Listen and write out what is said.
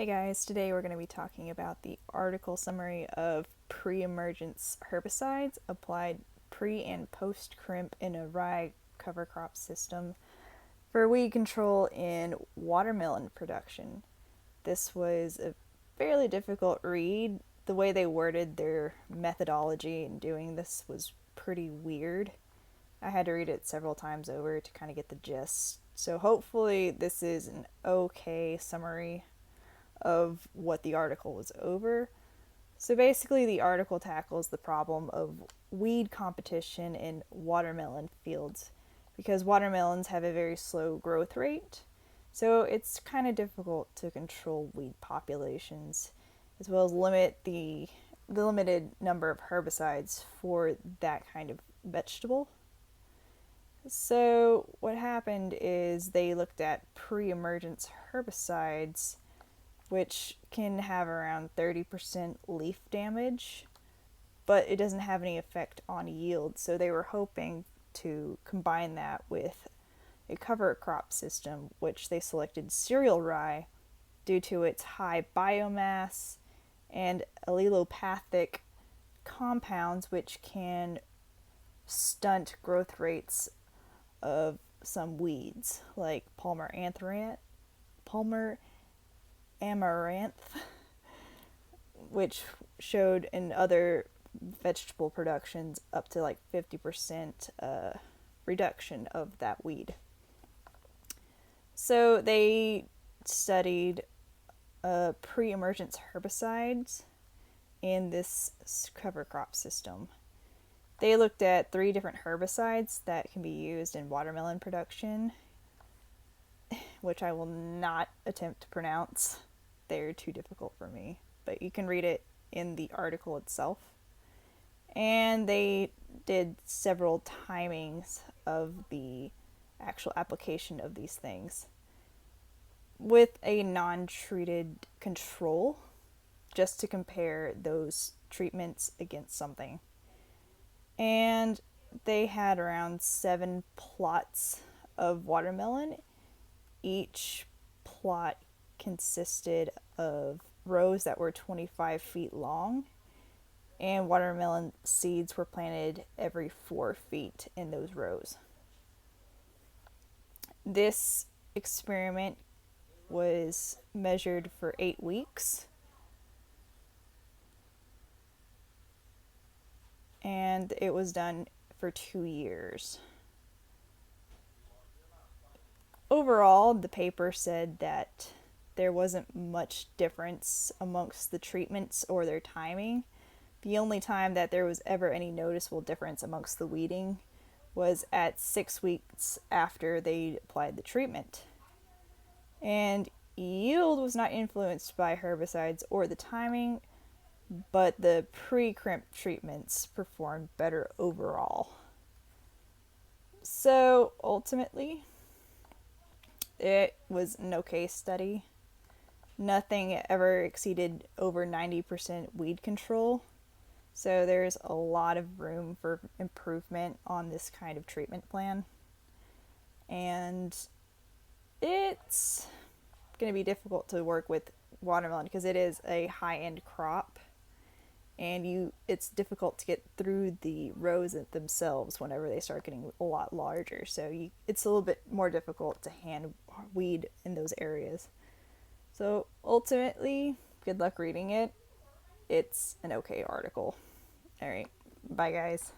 Hey guys, today we're going to be talking about the article summary of pre-emergence herbicides applied pre and post crimp in a rye cover crop system for weed control in watermelon production. This was a fairly difficult read. The way they worded their methodology in doing this was pretty weird. I had to read it several times over to kind of get the gist. So hopefully this is an okay summary of what the article was over. So basically, the article tackles the problem of weed competition in watermelon fields because watermelons have a very slow growth rate. So it's kind of difficult to control weed populations as well as limit the limited number of herbicides for that kind of vegetable. So what happened is they looked at pre-emergence herbicides, which can have around 30% leaf damage, but it doesn't have any effect on yield. So they were hoping to combine that with a cover crop system, which they selected cereal rye due to its high biomass and allelopathic compounds, which can stunt growth rates of some weeds like Palmer amaranth, which showed in other vegetable productions up to like 50% reduction of that weed. So they studied pre-emergence herbicides in this cover crop system. They looked at 3 different herbicides that can be used in watermelon production, which I will not attempt to pronounce. They're too difficult for me, but you can read it in the article itself. And they did several timings of the actual application of these things with a non-treated control, just to compare those treatments against something. And they had around 7 plots of watermelon. Each plot consisted of rows that were 25 feet long, and watermelon seeds were planted every 4 feet in those rows. This experiment was measured for 8 weeks, and it was done for 2 years. Overall, the paper said that there wasn't much difference amongst the treatments or their timing. The only time that there was ever any noticeable difference amongst the weeding was at 6 weeks after they applied the treatment. And yield was not influenced by herbicides or the timing, but the pre-crimp treatments performed better overall. So ultimately, it was an okay study. Nothing ever exceeded over 90% weed control. So there's a lot of room for improvement on this kind of treatment plan. And it's going to be difficult to work with watermelon because it is a high-end crop. And it's difficult to get through the rows themselves whenever they start getting a lot larger. So it's a little bit more difficult to hand weed in those areas. So ultimately, good luck reading it. It's an okay article. All right, bye guys.